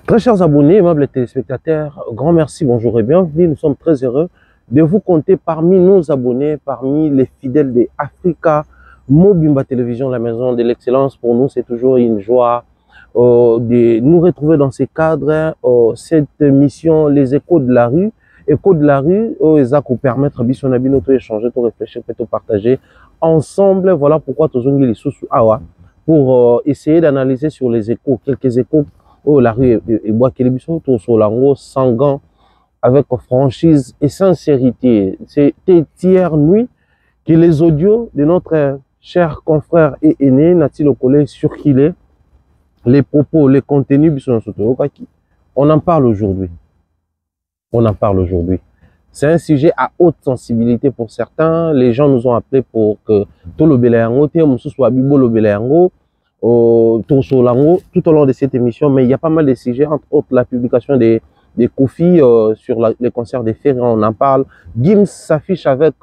Très chers abonnés, aimables téléspectateurs, grand merci, bonjour et bienvenue. Nous sommes très heureux de vous compter parmi nos abonnés, parmi les fidèles de Africa Mobimba Télévision, la maison de l'excellence. Pour nous, c'est toujours une joie de nous retrouver dans ces cadres. Cette mission, les échos de la rue, ça vous permettre de échanger, de réfléchir, de partager ensemble. Voilà pourquoi tous les sous awa pour essayer d'analyser sur les échos, quelques échos. Oh, la rue et bois Kélébiso, tout sur l'ango, sans gants, avec franchise et sincérité. C'était hier nuit que les audios de notre cher confrère et aîné, Nati Lokole, circulaient. Les propos, les contenus, on en parle aujourd'hui. On en parle aujourd'hui. C'est un sujet à haute sensibilité pour certains. Les gens nous ont appelé pour que tout le Béléango, soit Bibo le Béléango, tout au long de cette émission, mais il y a pas mal de sujets, entre autres la publication des Kofi sur les concerts des Ferré, on en parle. Gims s'affiche avec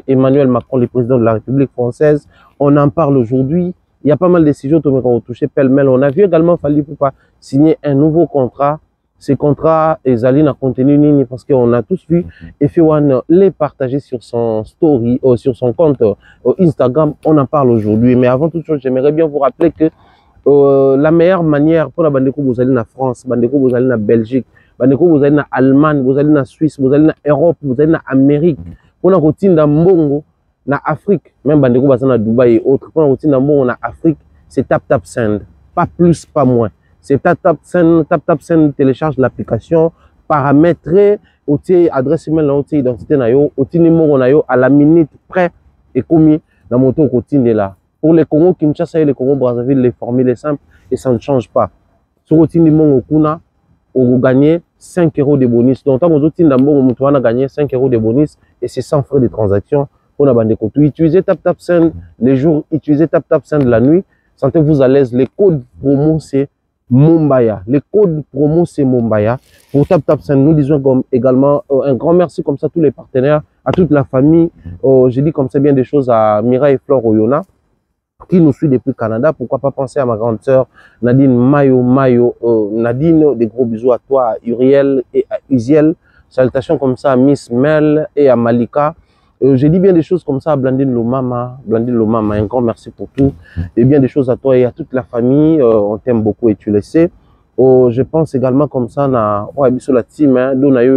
Emmanuel Macron, le président de la République française, on en parle aujourd'hui. Il y a pas mal de sujets qu'on a touché pêle-mêle. On a vu également Fally Ipupa signer un nouveau contrat. Ces contrats, Ezaline a contenu Nini parce qu'on a tous vu et F1 les partager sur son story, sur son compte Instagram. On en parle aujourd'hui. Mais avant toute chose, j'aimerais bien vous rappeler que la meilleure manière pour la Bandeko, vous allez en France, Bandeko, vous allez en Belgique, Bandeko, vous allez en Allemagne, vous allez en Suisse, vous allez en Europe, vous allez en Amérique. Pour la routine dans Mbongo, en Afrique, même Bandeko, vous allez en Dubaï et autres. Pour la routine dans Mbongo, en Afrique, c'est tap tap send. Pas plus, pas moins. C'est tap tap send, télécharge l'application, paramétrer, adresse email, identité nayo, numéro nayo à la minute près et commis dans mon tour routine là. Pour les Congo Kinshasa et les Congo Brazzaville, les formules sont simples et ça ne change pas. Sur routine numéro kuna, on gagne 5 € de bonus. Donc, on a gagné 5 € de bonus et c'est sans frais de transaction pour la bande de côté. Utilisez tap tap send les jours, utilisez tap tap send la nuit. Sentez-vous à l'aise. Les codes promo c'est Mumbaya. Les codes promo c'est Mumbaya. Pour Tap Tap Send, nous disons également un grand merci comme ça à tous les partenaires, à toute la famille. J'ai dit comme ça bien des choses à Mira et Flore Oyona qui nous suit depuis le Canada. Pourquoi pas penser à ma grande sœur Nadine Mayo. Nadine, des gros bisous à toi, à Uriel et à Uziel. Salutations comme ça à Miss Mel et à Malika. J'ai dit bien des choses comme ça à Blandine Lomama, un grand merci pour tout. Et bien des choses à toi et à toute la famille. On t'aime beaucoup et tu le sais. Je pense également comme ça sur la team,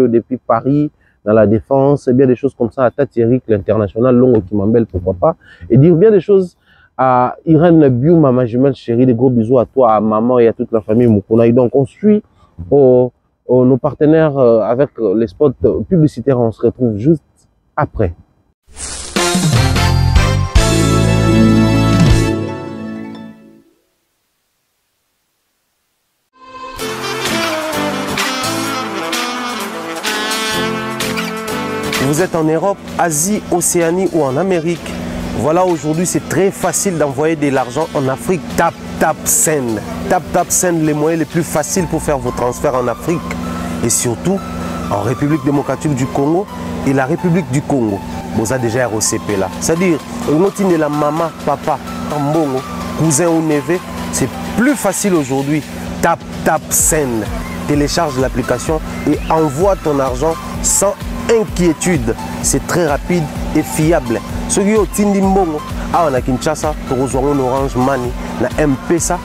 depuis Paris, dans la défense. Et bien des choses comme ça à Tati-Eric, l'international, Longo qui m'embelle, pourquoi pas. Et dire bien des choses à Irène Biou, maman jumelle chérie. Des gros bisous à toi, à maman et à toute la famille Moukouna. Donc on suit nos partenaires avec les spots publicitaires. On se retrouve juste après. Vous êtes en Europe, Asie, Océanie ou en Amérique. Voilà, aujourd'hui, c'est très facile d'envoyer de l'argent en Afrique. Tap Tap Send. Tap Tap Send, les moyens les plus faciles pour faire vos transferts en Afrique. Et surtout, en République démocratique du Congo et la République du Congo. Vous avez déjà ROCP là. C'est-à-dire, de la maman, papa, tambongo, cousin ou neveu, c'est plus facile aujourd'hui. Tap Tap Send. Télécharge l'application et envoie ton argent sans inquiétude. C'est très rapide et fiable. Ceux qui ont Tindi Mbongo, on a Kinshasa, on a Orange Money, on a M-Pesa,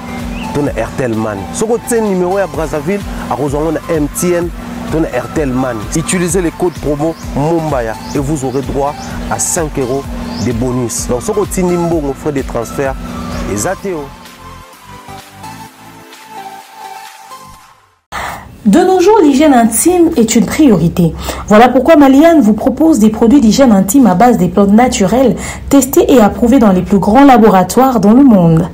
on a Airtel Money. Ceux qui ont numéro à Brazzaville, on a MTN, on a Airtel Money. Utilisez les codes promo Mumbaya et vous aurez droit à 5 € de bonus. Donc ceux qui ont Tindi Mbongo, frais de transfert, les ATO. De nos jours, l'hygiène intime est une priorité. Voilà pourquoi Maliane vous propose des produits d'hygiène intime à base des plantes naturelles, testés et approuvés dans les plus grands laboratoires dans le monde.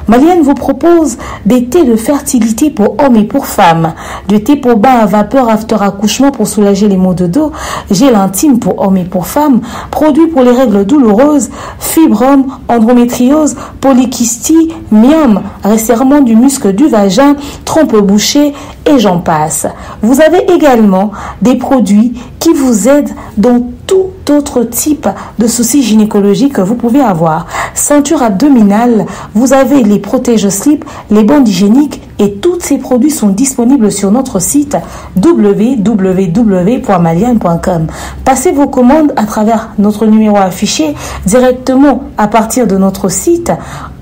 Maliane vous propose des thés de fertilité pour hommes et pour femmes, du thé pour bain à vapeur after accouchement pour soulager les maux de dos, gel intime pour hommes et pour femmes, produits pour les règles douloureuses, fibrome, endométriose, polykystie, myome, resserrement du muscle du vagin, trompe bouchée et j'en passe. Vous avez également des produits qui vous aident dans tout autre type de soucis gynécologiques que vous pouvez avoir. Ceinture abdominale, vous avez les protège-slip, les bandes hygiéniques et tous ces produits sont disponibles sur notre site www.maliane.com. Passez vos commandes à travers notre numéro affiché directement à partir de notre site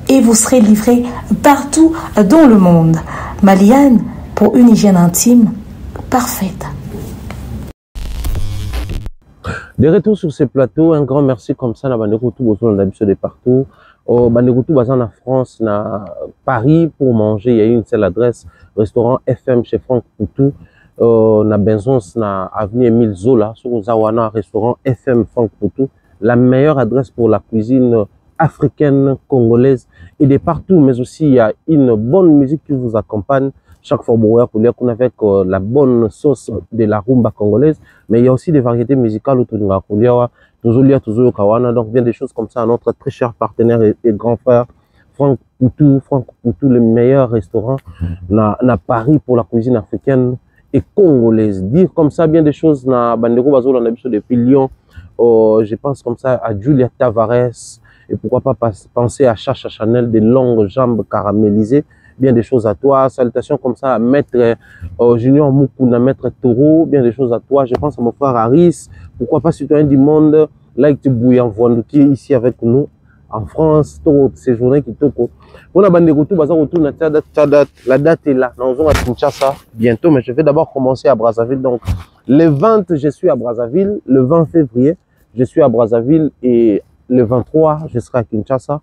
et vous serez livré partout dans le monde. Maliane, pour une hygiène intime parfaite. De retour sur ce plateau, un grand merci comme ça, na Bandekutu Bozo d'habitude de partout. Bandekutu Bazan en France, na Paris pour manger. Il y a une seule adresse, restaurant FM chez Franck Poutou. Na Benzons, na avenue Émile Zola, sur Zawana, restaurant FM Franck Poutou. La meilleure adresse pour la cuisine africaine, congolaise et de partout. Mais aussi, il y a une bonne musique qui vous accompagne. Chaque fois, pour dire qu'on avec la bonne sauce de la rumba congolaise, mais il y a aussi des variétés musicales autour de la toujours Kawana, donc bien des choses comme ça. Notre très cher partenaire et grand frère, Franck Poutou, le meilleur restaurant na Paris pour la cuisine africaine et congolaise. Dire comme ça bien des choses na Bandeko Bazo, on a vu depuis Lyon, je pense comme ça à Julia Tavares, et pourquoi pas penser à Chacha Chanel, des longues jambes caramélisées. Bien des choses à toi, salutations comme ça à Maître Junior Mukuna, Maître Toro, bien des choses à toi. Je pense à mon frère Harris, pourquoi pas citoyen du monde, like Bouillant qui est ici avec nous en France, tout séjourné qui toko. On a bandé retour, la date est là, nous allons à Kinshasa bientôt, mais je vais d'abord commencer à Brazzaville. Donc, le 20, je suis à Brazzaville, le 20 février, je suis à Brazzaville et le 23, je serai à Kinshasa.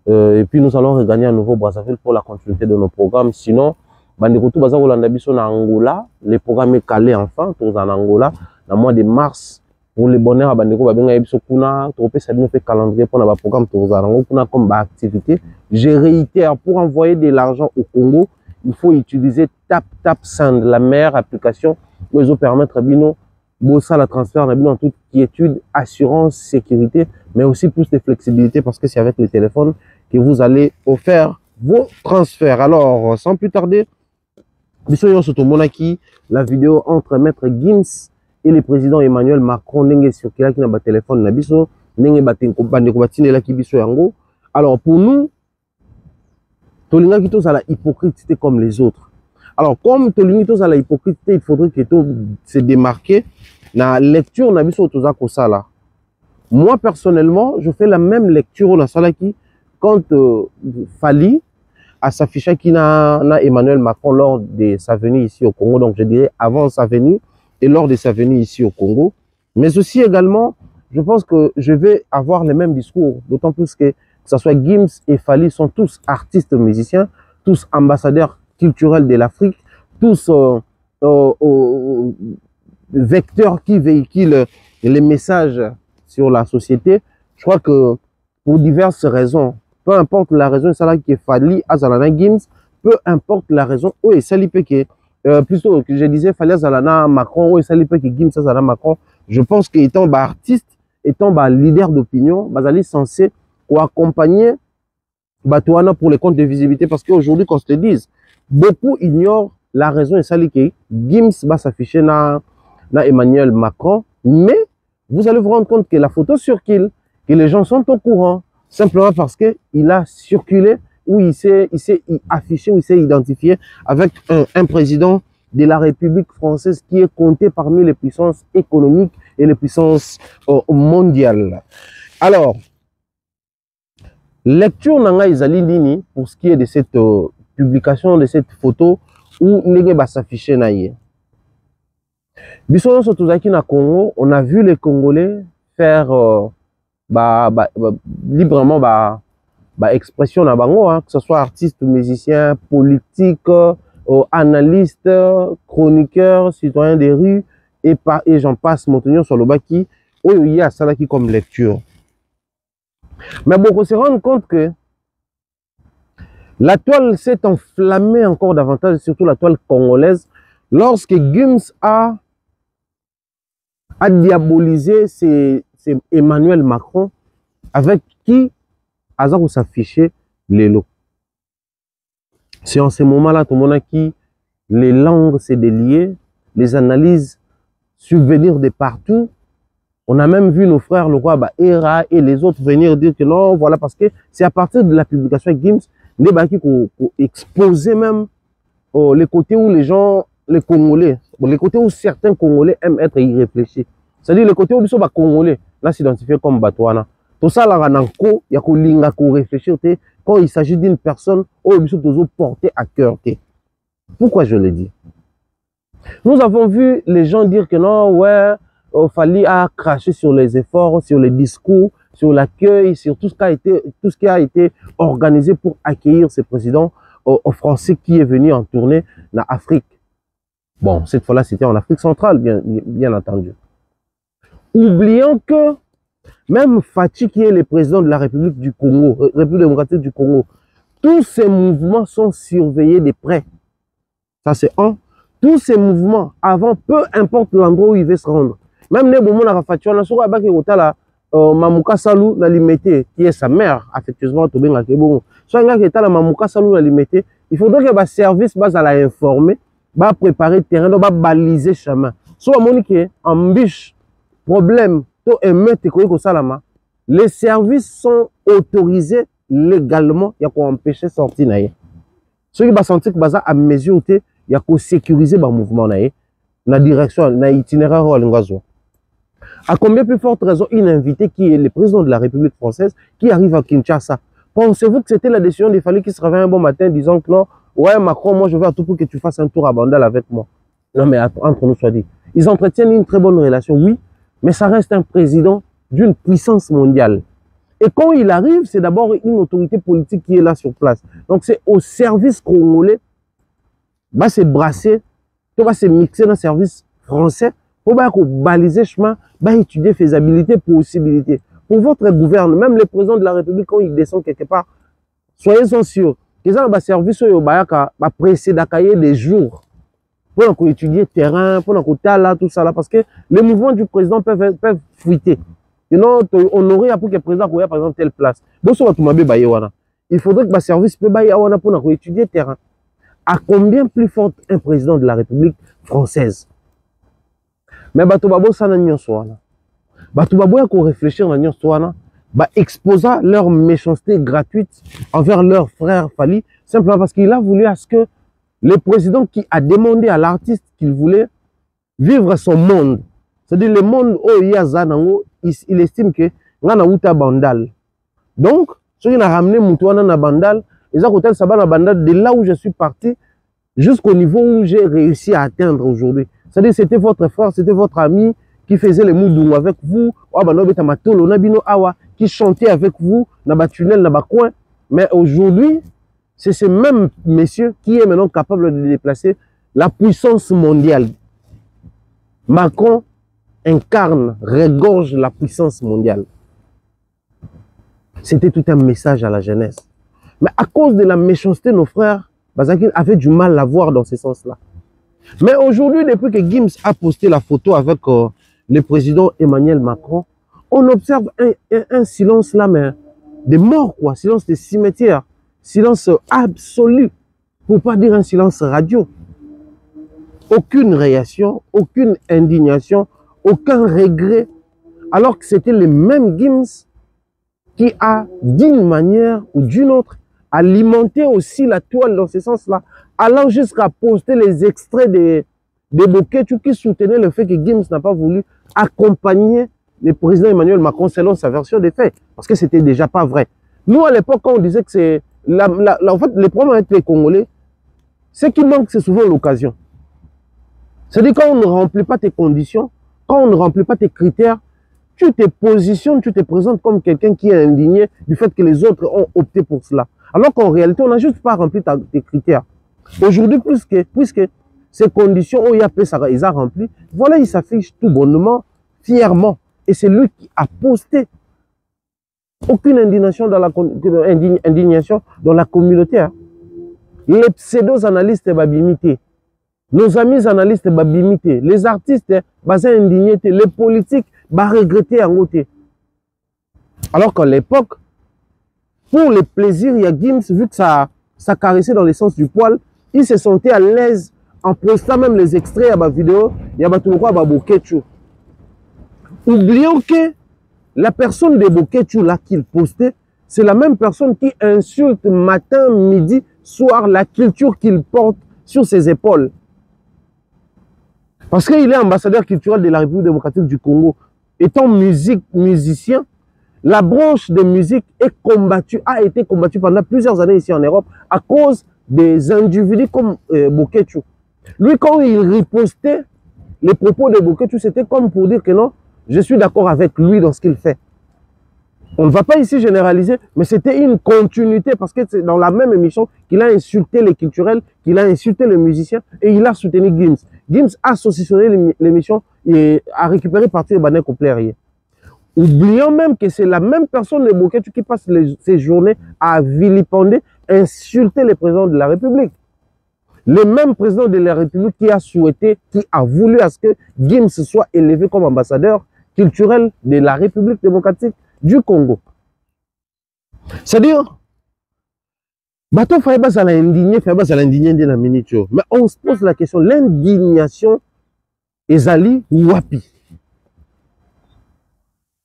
Et puis nous allons regagner à nouveau Brazzaville pour la continuité de nos programmes. Sinon, Bandekutu Baza Rolanda Biso na Angola, le programme est calé enfin, tous en Angola, dans le mois de mars. Pour les bonheurs à Bandeko Babenga Biso Kuna, Tropé Sabino fait calendrier pour le programme tous en Angola, Kuna comme activité. Je réitère, pour envoyer de l'argent au Congo, il faut utiliser TapTapSend, la meilleure application qui vous permettre Bino, bosser la transfert en toute quiétude, assurance, sécurité, mais aussi plus de flexibilité parce que c'est avec le téléphone que vous allez faire vos transferts. Alors, sans plus tarder, la vidéo entre Maître Gims et le président Emmanuel Macron, sur qui a un téléphone, alors pour nous, Tolinga Kitos a la hypocrite comme les autres. Alors, comme Tolinga Kitos a la hypocrite, il faudrait que tout se démarque. La lecture, on a vu sur tout ça là. Moi, personnellement, je fais la même lecture au Nasalaki quand Fali a s'affiché qui n'a Emmanuel Macron lors de sa venue ici au Congo. Donc, je dirais avant sa venue et lors de sa venue ici au Congo. Mais aussi également, je pense que je vais avoir les mêmes discours. D'autant plus que ce soit Gims et Fali sont tous artistes musiciens, tous ambassadeurs culturels de l'Afrique, tous vecteurs qui véhiculent les messages sur la société. Je crois que pour diverses raisons, peu importe la raison, c'est là qui est Fali Azalana Gims, peu importe la raison, oui, ça lui que plutôt que je disais Fali Azalana Macron, oui, ça lui que Gims Azalana Macron, je pense qu'étant artiste, étant leader d'opinion, Bazali censé accompagner Batouana pour les comptes de visibilité parce qu'aujourd'hui, qu'on se le dise, beaucoup ignorent la raison et ça lui que Gims va s'afficher na Emmanuel Macron, mais vous allez vous rendre compte que la photo circule, que les gens sont au courant, simplement parce qu'il a circulé, ou il s'est affiché, ou il s'est identifié avec un président de la République française qui est compté parmi les puissances économiques et les puissances mondiales. Alors, lecture Nanga Izali Nini, pour ce qui est de cette publication, de cette photo, où Nege va s'afficher naïe. Bissono Sotozaki na Congo, on a vu les Congolais faire librement expression na bango, hein, que ce soit artistes, musiciens, politiques, analystes, chroniqueurs, citoyens des rues, et j'en passe, Montignon sur le baki, où il y a ça qui comme lecture. Mais bon, on se rend compte que la toile s'est enflammée encore davantage, surtout la toile congolaise, lorsque Gims a diabolisé c'est Emmanuel Macron, avec qui Azar s'affichait les lots. C'est en ce moment-là, tout le monde qui les langues se délier, les analyses subvenir de partout, On a même vu nos frères, le roi Era et les autres venir dire que non, voilà, parce que c'est à partir de la publication de Gims, qui exposer même les côtés où les gens, les Congolais, les côtés où certains Congolais aiment être irréfléchis. C'est-à-dire les côtés où ils sont Congolais, là s'identifier comme Batouana. Tout ça, là, il y a qu'on réfléchir quand il s'agit d'une personne où ils sont portés à cœur. Pourquoi je le dis? Nous avons vu les gens dire que non, ouais, il fallait cracher sur les efforts, sur les discours, sur l'accueil, sur tout ce qui a été organisé pour accueillir ce président français qui est venu en tournée en Afrique. Bon, cette fois-là, c'était en Afrique centrale, bien entendu. Oublions que même Fachi, qui est le président de la République du Congo, République démocratique du Congo, tous ces mouvements sont surveillés de près. Ça, c'est un. Tous ces mouvements, avant, peu importe l'endroit où il veut se rendre. Même les moments où Fachi, on a souvent Mamouka Salou qui est sa mère, affectueusement, Mamouka Salou il faudrait que le service va informer, va préparer le terrain, va baliser le chemin. Soit Monique, en biche, problème, les services sont autorisés légalement, il y a qu'on empêcher sortir. Ceux qui vont sentir que ça à mesure, il y a qu'on sécuriser le mouvement, la direction, l'itinéraire. À combien plus forte raison une invitée qui est le président de la République française qui arrive à Kinshasa? Pensez-vous que c'était la décision des Fallait qui se réveille un bon matin disant que non, ouais Macron, moi je veux à tout pour que tu fasses un tour à Bandal avec moi? Non mais entre nous soit dit, ils entretiennent une très bonne relation, oui, mais ça reste un président d'une puissance mondiale. Et quand il arrive, c'est d'abord une autorité politique qui est là sur place. Donc c'est au service congolais, va se brasser, va se mixer dans le service français, pour baliser le chemin, étudier faisabilité, possibilité. Pour votre gouvernement, même le président de la République, quand il descend quelque part, soyez sûrs qu'ils ont un service qui va presser d'accueillir des jours pour étudier le terrain, pour là, tout ça là, parce que les mouvements du président peuvent fuiter. Sinon, on aurait pour que le président ait par exemple telle place. Il faudrait que le service peut pour étudier le terrain. À combien plus fort un président de la République française? Mais bato babo sana nyonswana. Bato babo ya ko réfléchir na nyonswana, exposa leur méchanceté gratuite envers leur frère Fally, simplement parce qu'il a voulu à ce que le président qui a demandé à l'artiste qu'il voulait vivre son monde, c'est-à-dire le monde où il y a Zanango, il estime que ngana uta Bandal. Donc, ceux qui ont ramené Moutouana na Bandal, ils ont côté Saba na Bandal, de là où je suis parti jusqu'au niveau où j'ai réussi à atteindre aujourd'hui. C'est-à-dire c'était votre frère, c'était votre ami qui faisait les moudou avec vous, qui chantait avec vous dans le tunnel, dans le coin. Mais aujourd'hui, c'est ce même monsieur qui est maintenant capable de déplacer la puissance mondiale. Macron incarne, regorge la puissance mondiale. C'était tout un message à la jeunesse. Mais à cause de la méchanceté, nos frères, Bazaki avait du mal à voir dans ce sens-là. Mais aujourd'hui, depuis que Gims a posté la photo avec le président Emmanuel Macron, on observe un silence là, mais de mort, quoi. Silence de cimetière. Silence absolu. Pour pas dire un silence radio. Aucune réaction, aucune indignation, aucun regret. Alors que c'était le même Gims qui a, d'une manière ou d'une autre, alimenté aussi la toile dans ce sens-là, allant jusqu'à poster les extraits des bouquets qui soutenaient le fait que Gims n'a pas voulu accompagner le président Emmanuel Macron selon sa version des faits, parce que c'était déjà pas vrai. Nous, à l'époque, quand on disait que c'est... en fait, le problème avec les Congolais, ce qui manque, c'est souvent l'occasion. C'est-à-dire quand on ne remplit pas tes conditions, quand on ne remplit pas tes critères, tu te positionnes, tu te présentes comme quelqu'un qui est indigné du fait que les autres ont opté pour cela. Alors qu'en réalité, on n'a juste pas rempli tes critères. Aujourd'hui, puisque ces conditions, ils ont rempli, voilà, il s'affiche tout bonnement, fièrement. Et c'est lui qui a posté. Aucune indignation dans la communauté. Hein. Les pseudo-analystes babimité. Nos amis analystes babimité. Les artistes basés indignés. Les politiques regretter en côté. Alors qu'à l'époque, pour le plaisir, il y a Gims, vu que ça caressait dans le sens du poil, il se sentait à l'aise en postant même les extraits à ma vidéo, il y a tout quoi à Bokecho. Oublions que la personne de Boketu là qu'il postait, c'est la même personne qui insulte matin, midi, soir la culture qu'il porte sur ses épaules. Parce qu'il est ambassadeur culturel de la République démocratique du Congo. Étant musicien, la branche de musique a été combattue pendant plusieurs années ici en Europe à cause des individus comme Boketu. Lui, quand il ripostait les propos de Boketu, c'était comme pour dire que non, je suis d'accord avec lui dans ce qu'il fait. On ne va pas ici généraliser, mais c'était une continuité parce que c'est dans la même émission qu'il a insulté les culturels, qu'il a insulté les musiciens et il a soutenu Gims. Gims a saucissonné l'émission et a récupéré partie de Banek au player. Oublions même que c'est la même personne de Boketu qui passe ses journées à vilipender, insulter les présidents de la République. Le même président de la République qui a souhaité, qui a voulu à ce que Gims soit élevé comme ambassadeur culturel de la République démocratique du Congo. C'est-à-dire, bateau Faiba ça l'a indigné de la minute. Mais on se pose la question, l'indignation ezali wapi.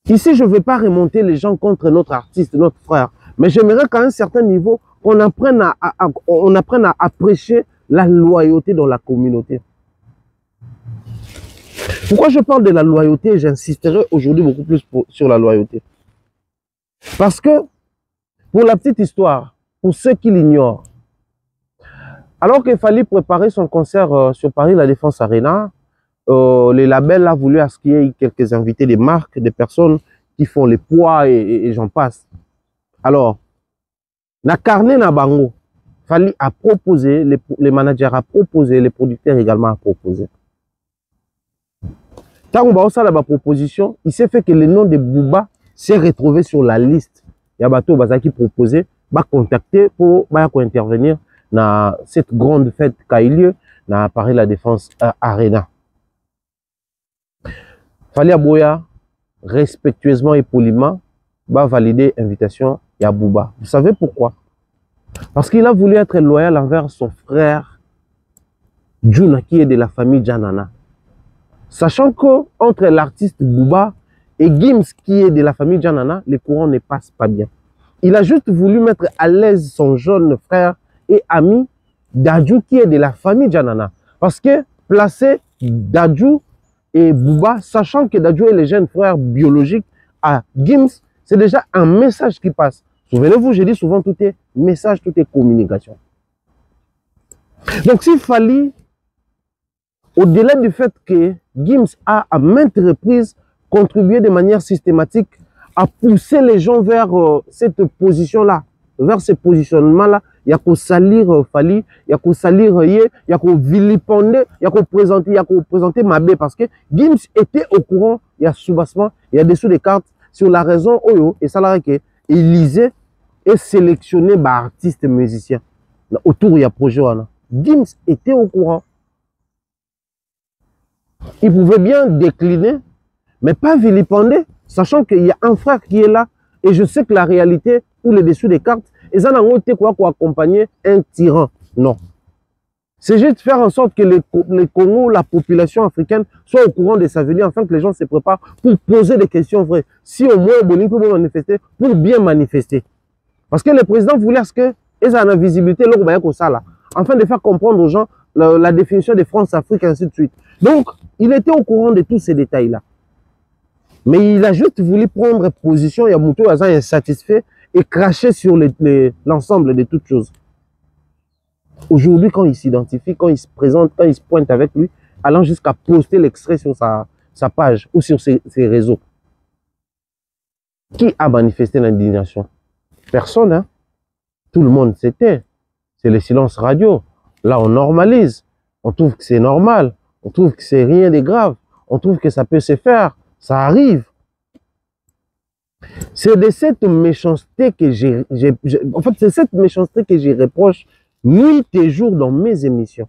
Ici, je ne vais pas remonter les gens contre notre artiste, notre frère, mais j'aimerais qu'à un certain niveau, on apprenne à prêcher la loyauté dans la communauté. Pourquoi je parle de la loyauté? J'insisterai aujourd'hui beaucoup plus sur la loyauté. Parce que, pour la petite histoire, pour ceux qui l'ignorent, alors qu'il fallait préparer son concert sur Paris La Défense Arena, le label a voulu à ce qu'il y ait quelques invités, des marques, des personnes qui font les poids et j'en passe. Alors, na carnet na bango, fallait à proposer, les managers à proposer, les producteurs également à proposer. Quand on va la proposition, il s'est fait que le nom de Bouba s'est retrouvé sur la liste. Il y a bateau qui proposé, va contacter pour intervenir dans cette grande fête qui a eu lieu dans Paris La Défense Arena. Fallait Boya respectueusement et poliment valider l'invitation à Bouba. Vous savez pourquoi? Parce qu'il a voulu être loyal envers son frère Djouna qui est de la famille Janana. Sachant que entre l'artiste Bouba et Gims qui est de la famille Janana, les courants ne passent pas bien. Il a juste voulu mettre à l'aise son jeune frère et ami Dadju qui est de la famille Janana. Parce que placer Dadju et Bouba, sachant que Dadju est le jeune frère biologique à Gims, c'est déjà un message qui passe. Souvenez-vous, je dis souvent tout est message, tout est communication. Donc s'il fallait, au-delà du fait que Gims a à maintes reprises contribué de manière systématique à pousser les gens vers cette position-là, vers ce positionnement-là, il y a qu'à salir Fali, il y a qu'à salir Ye, il y a qu'à vilipender, il y a qu'à présenter Mabé parce que Gims était au courant, il y a soubassement, il y a dessous des cartes sur la raison Oyo et ça l'a que il lisait et sélectionnait par artistes musiciens autour il y a projet. Gims était au courant. Il pouvait bien décliner, mais pas vilipender, sachant qu'il y a un frère qui est là. Et je sais que la réalité, ou les dessous des cartes, ils en ont été quoi pour accompagner un tyran. Non. C'est juste faire en sorte que les Congo, la population africaine, soit au courant de sa venue, afin que les gens se préparent pour poser des questions vraies. Si au moins Boni peut manifester, pour bien manifester. Parce que le président voulait ce que ils ont la visibilité, afin de faire comprendre aux gens la définition de France-Afrique, ainsi de suite. Donc, il était au courant de tous ces détails-là. Mais il a juste voulu prendre position, il y a Moutou Azan insatisfait et cracher sur l'ensemble de toutes choses. Aujourd'hui, quand il s'identifie, quand il se présente, quand il se pointe avec lui, allant jusqu'à poster l'extrait sur sa page ou sur ses réseaux. Qui a manifesté l'indignation? Personne, hein? Tout le monde s'était. C'est le silence radio. Là, on normalise. On trouve que c'est normal. On trouve que c'est rien de grave. On trouve que ça peut se faire. Ça arrive. C'est de cette méchanceté que en fait, c'est cette méchanceté que j'y reproche nuit et jour dans mes émissions.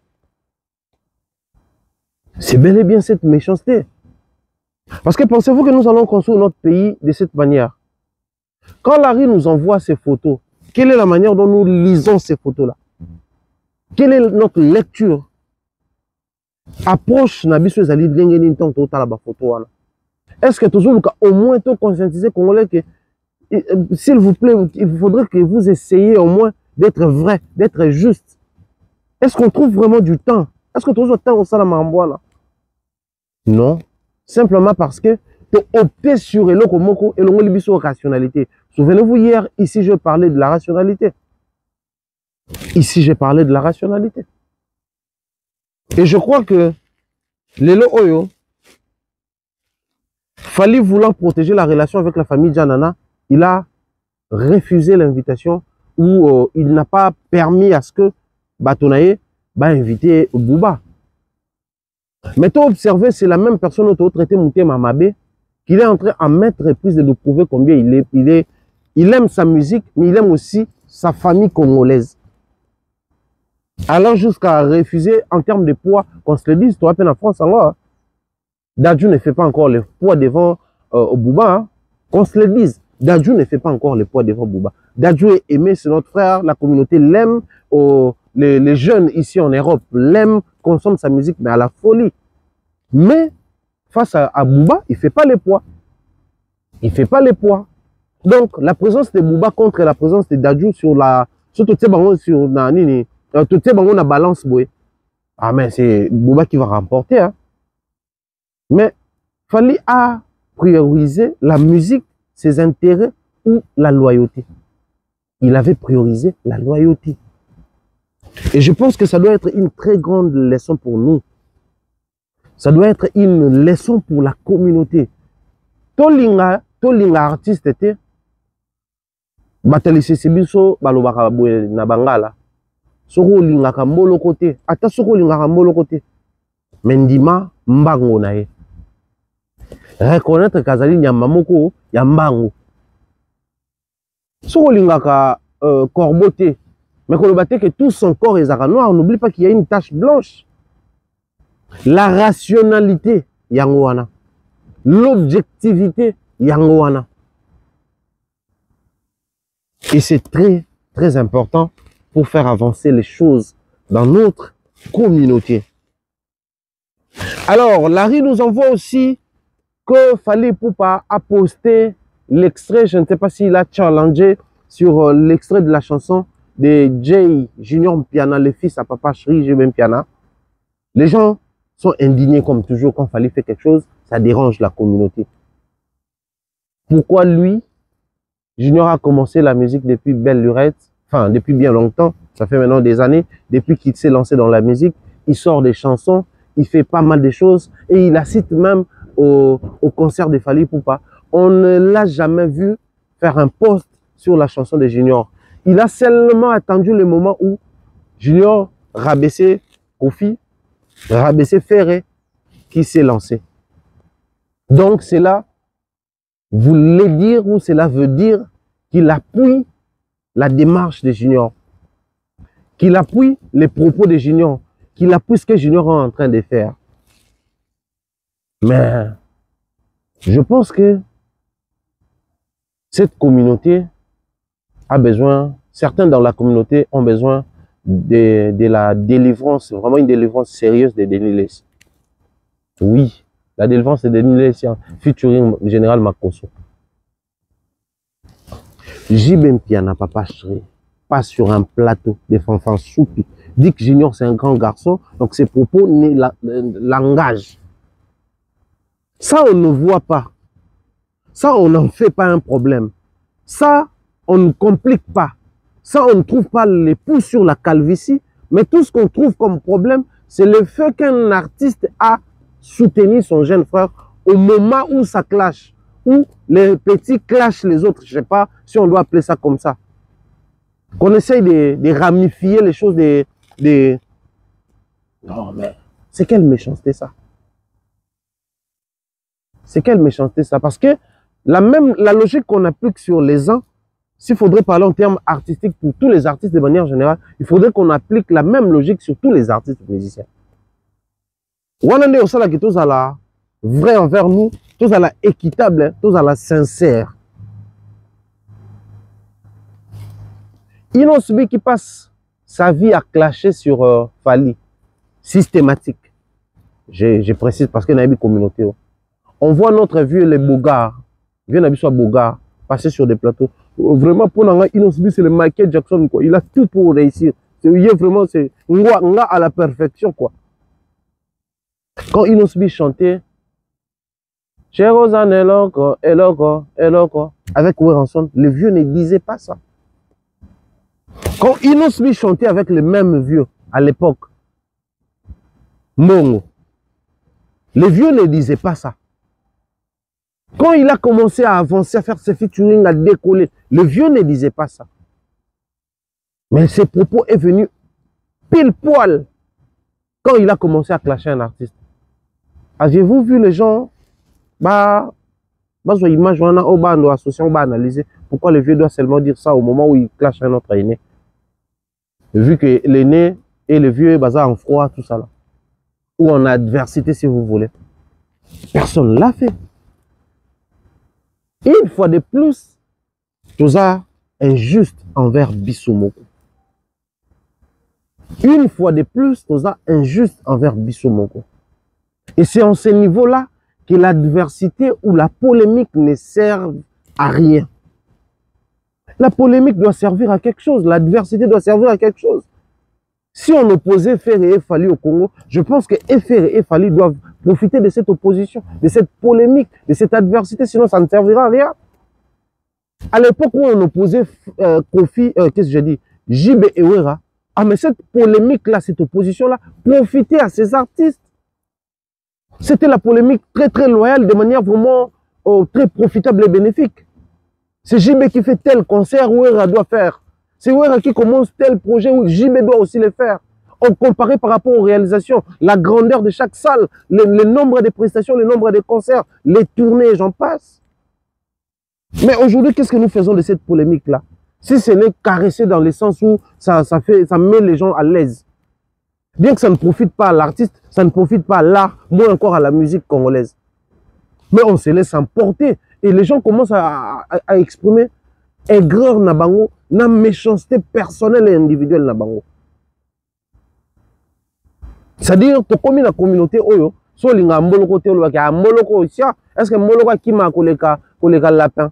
C'est bel et bien cette méchanceté. Parce que pensez-vous que nous allons construire notre pays de cette manière? Quand Larry nous envoie ces photos, quelle est la manière dont nous lisons ces photos-là? Quelle est notre lecture? Approche Nabiso Ezali Dengeni Ntanto Talaba photo. Est-ce que toujours au moins tout conscientiser Congolais que s'il vous plaît, il faudrait que vous essayiez au moins d'être vrai, d'être juste. Est-ce qu'on trouve vraiment du temps? Est-ce que toujours le temps au Salamamboa là? Non. Simplement parce que tu optes sur Eloko Moko et l'on sur rationalité. Souvenez-vous, hier, ici, je parlais de la rationalité. Ici, j'ai parlé de la rationalité. Et je crois que Lelo Oyo, fallait vouloir protéger la relation avec la famille Janana, il a refusé l'invitation ou il n'a pas permis à ce que Batonaye va inviter Bouba. Mais tu as observé, c'est la même personne qui a traité Mouté Mamabé, qu'il est en train à mettre reprise de nous prouver combien il aime sa musique, mais il aime aussi sa famille congolaise. Alors jusqu'à refuser en termes de poids, qu'on se le dise, tu as peine en France alors, Dadju ne fait pas encore le poids devant Bouba, hein. Qu'on se le dise, Dadju ne fait pas encore le poids devant Bouba. Dadju est aimé, c'est notre frère, la communauté l'aime, les jeunes ici en Europe l'aiment, consomment sa musique, mais à la folie. Mais face à Bouba, il ne fait pas les poids. Il ne fait pas les poids. Donc, la présence de Bouba contre la présence de Dadju sur la... Surtout, sur la balance, ah, mais c'est Bouba qui va remporter. Hein. Mais il fallait prioriser la musique, ses intérêts ou la loyauté. Il avait priorisé la loyauté. Et je pense que ça doit être une très grande leçon pour nous. Ça doit être une leçon pour la communauté. Tolinga artiste était Batali Sesibiso balobaka boye na bangala. Soko lingaka mbolo côté, ata soko lingaka mbolo côté. Mendima mbango na ye. Reconnaître kazali nyama moko ya mbango. Soko lingaka corbeauté. Mais quand on battait que tout son corps est noir, on n'oublie pas qu'il y a une tache blanche. La rationalité, yangoana. L'objectivité, yangoana. Et c'est très, très important pour faire avancer les choses dans notre communauté. Alors, Larry nous envoie aussi que Fally Ipupa a posté l'extrait, je ne sais pas s'il a challengé sur l'extrait de la chanson de Jay Junior Mpiana, le fils à Papa Chri, Jay Mpiana. Les gens sont indignés comme toujours quand Fally fait quelque chose, ça dérange la communauté. Pourquoi lui, Junior a commencé la musique depuis belle lurette, enfin depuis bien longtemps, ça fait maintenant des années, depuis qu'il s'est lancé dans la musique, il sort des chansons, il fait pas mal de choses et il assiste même au concert de Fally Ipupa. On ne l'a jamais vu faire un post sur la chanson de Junior. Il a seulement attendu le moment où Junior rabaissait Kofi, rabaissait Ferré, qui s'est lancé. Donc cela voulait dire ou cela veut dire qu'il appuie la démarche de Junior, qu'il appuie les propos de Junior, qu'il appuie ce que Junior est en train de faire. Mais je pense que cette communauté a besoin, certains dans la communauté ont besoin de la délivrance, vraiment une délivrance sérieuse de Denis Lessi. Oui, la délivrance de Denis Lessi, featuring Général Makosso. JB Mpiana, Papa Chri, pas sur un plateau de fanfans soupis. Dit que Junior c'est un grand garçon, donc ses propos l'engagent. Ça, on ne voit pas. Ça, on n'en fait pas un problème. Ça, on ne complique pas. Ça, on ne trouve pas les pouces sur la calvitie. Mais tout ce qu'on trouve comme problème, c'est le fait qu'un artiste a soutenu son jeune frère au moment où ça clash. Où les petits clashent les autres. Je ne sais pas si on doit appeler ça comme ça. Qu'on essaye de ramifier les choses Non, mais c'est quelle méchanceté ça? C'est quelle méchanceté ça? Parce que la logique qu'on applique sur les uns, s'il faudrait parler en termes artistiques pour tous les artistes de manière générale, il faudrait qu'on applique la même logique sur tous les artistes musiciens. Wanande osala ki tous à la vrai envers nous, tous à la équitable, tous à la sincère. Inosbi qui passe sa vie à clasher sur Fally, systématique. Je précise parce qu'il y a une communauté. On voit notre vieux, les Bogards, vieux Nabiso Bogard, passer sur des plateaux. Vraiment, pour Nanga Inosbi, c'est le Michael Jackson, quoi. Il a tout pour réussir. Vraiment, c'est Nga à la perfection, quoi. Quand Inosbi chantait, Cherozan Eloko, Eloko, Eloko, avec Weranson, le vieux ne disait pas ça. Quand Inosbi chantait avec les mêmes vieux à l'époque, Mongo, les vieux ne disaient pas ça. Quand il a commencé à avancer, à faire ses featuring, à décoller, le vieux ne disait pas ça. Mais ses propos est venu pile poil quand il a commencé à clasher un artiste. Avez-vous vu les gens, image, on doit associer, on va analyser pourquoi le vieux doit seulement dire ça au moment où il clash un autre aîné. Vu que l'aîné et le vieux bazar en froid, tout ça là. Ou en adversité si vous voulez. Personne ne l'a fait. Une fois de plus, chose injuste envers Bissomoko. Une fois de plus, chose injuste envers Bissomoko. Et c'est en ce niveau-là que l'adversité ou la polémique ne servent à rien. La polémique doit servir à quelque chose, l'adversité doit servir à quelque chose. Si on opposait Ferré et Fali au Congo, je pense que Ferré et Fali doivent profiter de cette opposition, de cette polémique, de cette adversité, sinon ça ne servira à rien. À l'époque où on opposait Kofi, qu'est-ce que j'ai dit, JB et Wera, mais cette polémique-là, cette opposition-là, profitait à ces artistes. C'était la polémique très très loyale, de manière vraiment très profitable et bénéfique. C'est JB qui fait tel concert, Wera doit faire. C'est Wera qui commence tel projet où JB doit aussi le faire. On comparait par rapport aux réalisations, la grandeur de chaque salle, le nombre de prestations, le nombre de concerts, les tournées, j'en passe. Mais aujourd'hui, qu'est-ce que nous faisons de cette polémique-là? Si ce n'est caressé dans le sens où ça met les gens à l'aise. Bien que ça ne profite pas à l'artiste, ça ne profite pas à l'art, moins encore à la musique congolaise. Mais on se laisse emporter. Et les gens commencent à exprimer aigreur nabango, na méchanceté personnelle et individuelle nabango. C'est-à-dire, tu commis la communauté oyo, so linga mboloko te olobaki a mboloko sia, est-ce que mboloko kima koleka lapin?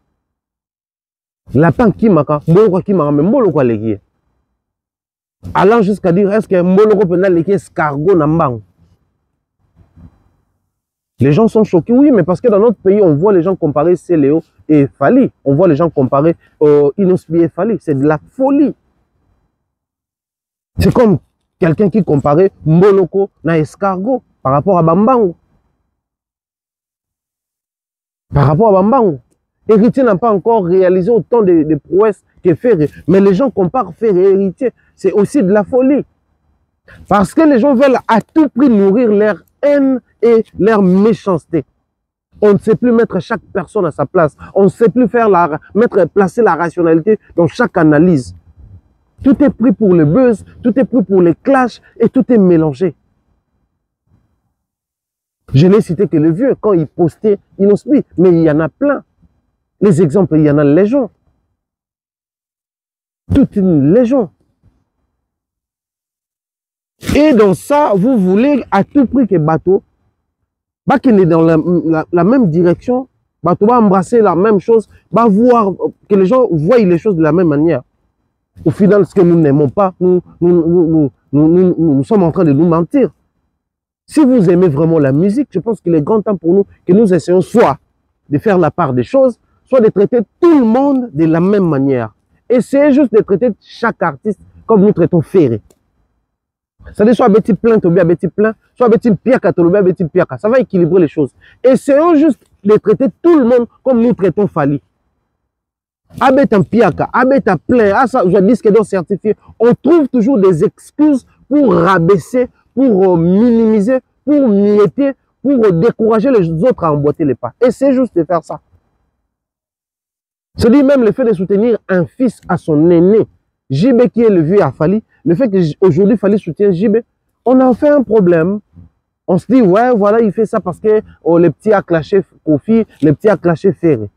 Lapin kimaka, mboloko kimaka, mais mboloko aleki. Allant jusqu'à dire, est-ce que mboloko pena leki escargot na mbango? Les gens sont choqués, oui, mais parce que dans notre pays, on voit les gens comparer Céléo et Fali. On voit les gens comparer Inosbi et Fali. C'est de la folie. C'est comme quelqu'un qui comparait Mboloko na escargot par rapport à Bambango. Par rapport à Bambango. Héritier n'a pas encore réalisé autant de prouesses que Ferré. Mais les gens comparent Ferré et Héritier. C'est aussi de la folie. Parce que les gens veulent à tout prix nourrir leur haine et leur méchanceté. On ne sait plus mettre chaque personne à sa place. On ne sait plus placer la rationalité dans chaque analyse. Tout est pris pour le buzz, tout est pris pour les clashs et tout est mélangé. Je n'ai cité que le vieux quand il postait Inosbi, mais il y en a plein. Les exemples, il y en a légion. Toute une légion. Et dans ça, vous voulez à tout prix que Bateau, qu'il est dans la même direction, Bateau va embrasser la même chose, va voir que les gens voient les choses de la même manière. Au final, ce que nous n'aimons pas, nous sommes en train de nous mentir. Si vous aimez vraiment la musique, je pense qu'il est grand temps pour nous que nous essayons soit de faire la part des choses, soit de traiter tout le monde de la même manière. Essayez juste de traiter chaque artiste comme nous traitons Ferré. C'est-à-dire soit petit plainte ou bien petit plein, soit petit piaka ou bien petit piaka. Ça va équilibrer les choses. Essayons juste de traiter tout le monde comme nous traitons Fali. Abet un piaka, abet un plein, ça, je dis que donc certifié. On trouve toujours des excuses pour rabaisser, pour minimiser, pour mietter, pour décourager les autres à emboîter les pas. Essayez juste de faire ça. C'est-à-dire même le fait de soutenir un fils à son aîné, JB qui est le vieux à Fali, le fait qu'aujourd'hui Fali soutient JB, on a fait un problème. On se dit, ouais, voilà, il fait ça parce que le petit a clashé Kofi, le petit a clashé Ferré.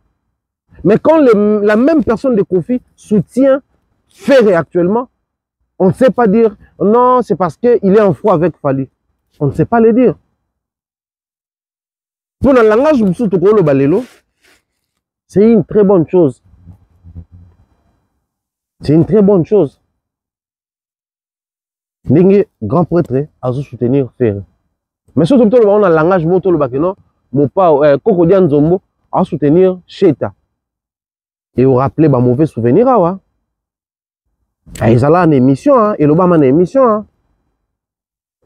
Mais quand la même personne de Kofi soutient Ferré actuellement, on ne sait pas dire, non, c'est parce qu'il est en froid avec Fali. On ne sait pas le dire. Pour le langage, c'est une très bonne chose. C'est une très bonne chose. N'engue grand prêtre à soutenir faire. Mais surtout on a le langage moto le bakeno, mon pas Kokodi Nzombo à soutenir Cheta. Et vous rappelez bah mauvais souvenir ah. Ils allaient en émission hein, et l'Obama en émission hein.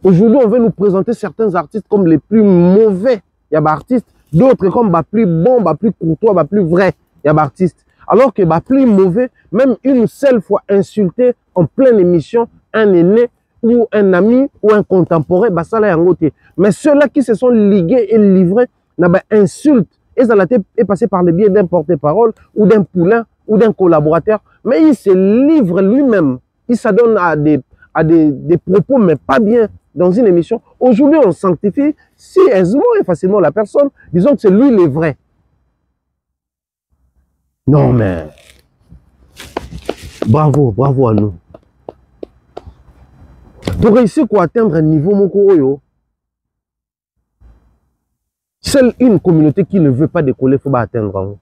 Aujourd'hui, on veut nous présenter certains artistes comme les plus mauvais. Il y a des artistes, d'autres comme bah plus bons, bah plus courtois, bah plus vrais. Il y a des artistes. Alors que bah plus mauvais, même une seule fois insulté en pleine émission, un aîné ou un ami ou un contemporain, bah ça là en côté. Mais ceux-là qui se sont ligués et livrés, n'a bah insulte. Et ça est passé par le biais d'un porte-parole ou d'un poulain ou d'un collaborateur. Mais il se livre lui-même. Il s'adonne à des propos, mais pas bien dans une émission. Aujourd'hui, on sanctifie si aisément et facilement la personne. Disons que c'est lui le vrai. Non, mais bravo, bravo à nous. Pour réussir à atteindre un niveau moko, seule une communauté qui ne veut pas décoller, il faut pas atteindre.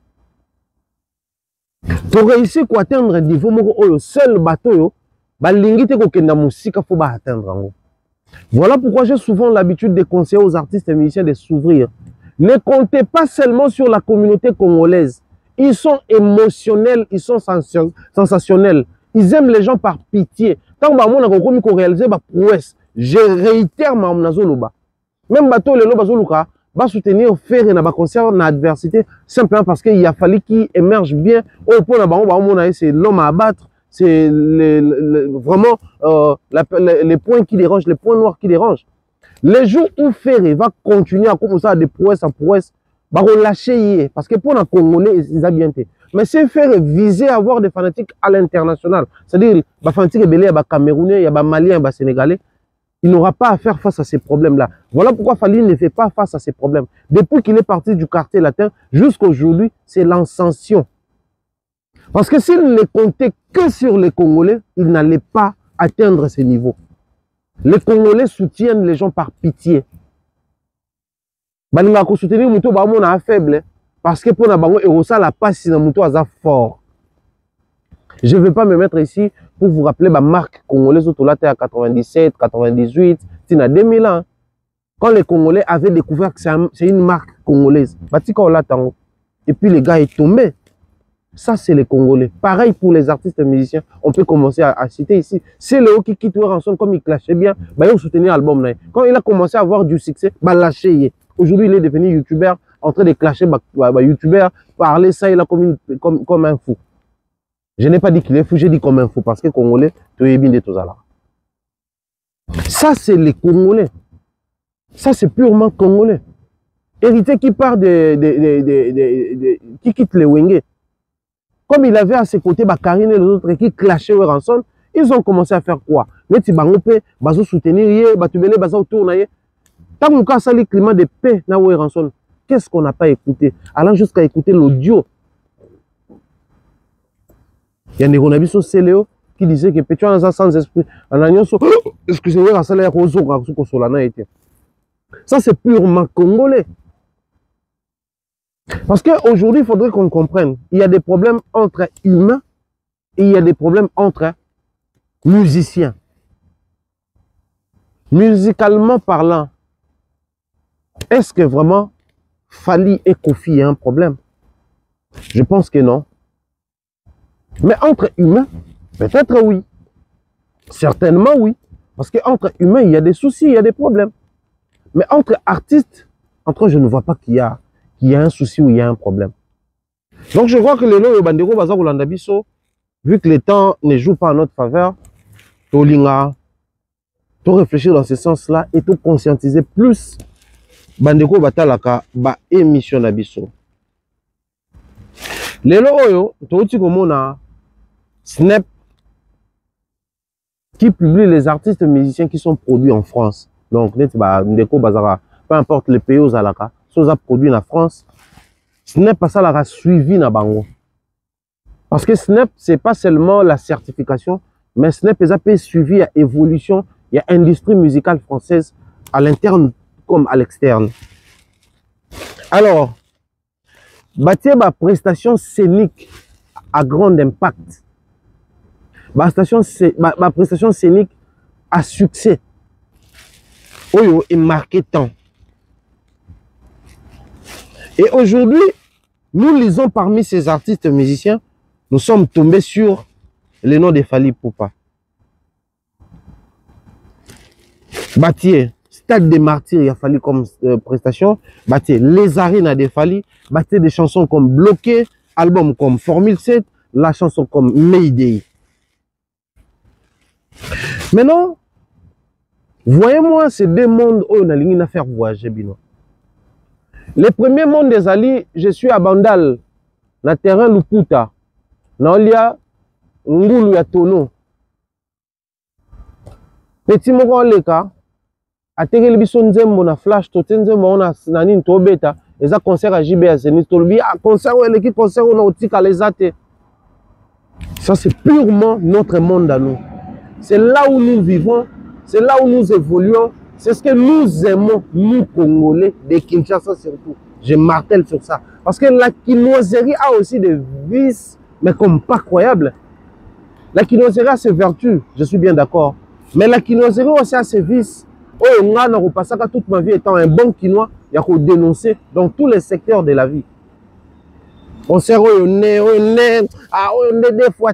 Pour réussir à atteindre un niveau moko, seul bateau, balingite ko kenda musika faut pas atteindre. Voilà pourquoi j'ai souvent l'habitude de conseiller aux artistes et musiciens de s'ouvrir. Ne comptez pas seulement sur la communauté congolaise. Ils sont émotionnels, ils sont sensationnels. Ils aiment les gens par pitié. Tant que on a réalisé ma prouesse, je réitère ma nazoloba. Même bateau le loba zoluka va soutenir faire na ba concert na adversité simplement parce qu'il a fallu qu'il émerge bien. Au point là c'est l'homme à abattre. C'est vraiment les points qui dérangent, les points noirs qui dérangent. Les jours où Ferré va continuer à commencer à des prouesses en prouesses, va relâcher parce que pour les Congolais, ils ont bien été. Mais si Ferré visait à avoir des fanatiques à l'international, c'est-à-dire des fanatiques belés, des Camerounais, des Maliens, des Sénégalais, il n'aura pas à faire face à ces problèmes-là. Voilà pourquoi Fally ne fait pas face à ces problèmes. Depuis qu'il est parti du quartier latin jusqu'à aujourd'hui, c'est l'ascension. Parce que s'il ne comptait que sur les Congolais, il n'allait pas atteindre ces niveaux. Les Congolais soutiennent les gens par pitié. Balinga ko soutenir muto ba mona faible parce que pour na bango erosa la passe na muto aza fort. Je ne vais pas me mettre ici pour vous rappeler ma marque congolaise autour là à 97, 98, tina 2000 ans. Quand les Congolais avaient découvert que c'est une marque congolaise, et puis les gars est tombé. Ça, c'est les Congolais. Pareil pour les artistes et musiciens. On peut commencer à citer ici. C'est Léo qui quitte Ranson comme il clashait bien. Bah, il a soutenu l'album. Quand il a commencé à avoir du succès, bah, lâché. Aujourd'hui, il est devenu youtubeur, en train de clasher youtubeur, parler ça, il a comme un fou. Je n'ai pas dit qu'il est fou, j'ai dit comme un fou. Parce que Congolais, tu es bien de tous là. Ça, c'est les Congolais. Ça, c'est purement Congolais. Héritier qui part qui quitte les Wenge. Comme il avait à ses côtés Karine et les autres qui clashaient Ranson, ils ont commencé à faire quoi? Mais si Bangope, Bazo soutenir, Batubele, Bazo tourner. Tant qu'on a le climat de paix na Ranson, qu'est-ce qu'on n'a pas écouté? Allant jusqu'à écouter l'audio. Il y a des Ronabiso Céléo qui disait que Pétuan a sans esprit. Excusez-moi, ça c'est purement congolais. Parce qu'aujourd'hui, il faudrait qu'on comprenne, il y a des problèmes entre humains et il y a des problèmes entre musiciens. Musicalement parlant, est-ce que vraiment Fally et Kofi a un problème? Je pense que non. Mais entre humains, peut-être oui. Certainement oui. Parce qu'entre humains, il y a des soucis, il y a des problèmes. Mais entre artistes, je ne vois pas qu'il y a un souci ou il y a un problème. Donc je vois que les lois bandero baza kolanda biso, vu que le temps ne joue pas en notre faveur, tolinga, to réfléchir dans ce sens-là et to conscientiser plus bandeko batalaka ba émission na biso. Les lois touti komona Snap qui publie les artistes et musiciens qui sont produits en France. Donc ndeko bazara, peu importe les pays aux alaka. Soza produit en France, Snap pas ça la suivi na bango. Parce que Snap c'est pas seulement la certification, mais Snap est suivi à évolution, il y a industrie musicale française à l'interne comme à l'externe. Alors, bâtir ma prestation scénique à grand impact. Ma prestation scénique à succès. Oyo est marqué tant. Et aujourd'hui, nous lisons parmi ces artistes musiciens, nous sommes tombés sur le nom de Fally Ipupa. Bâtir Stade des Martyrs, il a fallu comme prestation. Bâtir Les Arènes a défalli. Bâtir des chansons comme Bloqué, album comme Formule 7, la chanson comme Mayday. Maintenant, voyez-moi ces deux mondes où on a ligne à faire voyager. Bino. Le premier monde des alliés, je suis à Bandal, na terrain Luputa, na Olia, Ngulu ya Tono. Petit moko leka, atekeli biso nzembo na flash to nzembo na nani to beta, eza concert à JBS, ni to bi concert ou l'équipe concert on otika les ate. Ça c'est purement notre monde à nous. C'est là où nous vivons, c'est là où nous évoluons, c'est ce que nous aimons, nous Congolais, de Kinshasa surtout. Je martèle sur ça. Parce que la quinoiserie a aussi des vices, mais comme pas croyables. La quinoiserie a ses vertus, je suis bien d'accord. Mais la quinoiserie aussi a ses vices. Oh, on a repassé toute ma vie étant un bon quinois, il y a dénoncer dans tous les secteurs de la vie. On sert au nez, des fois.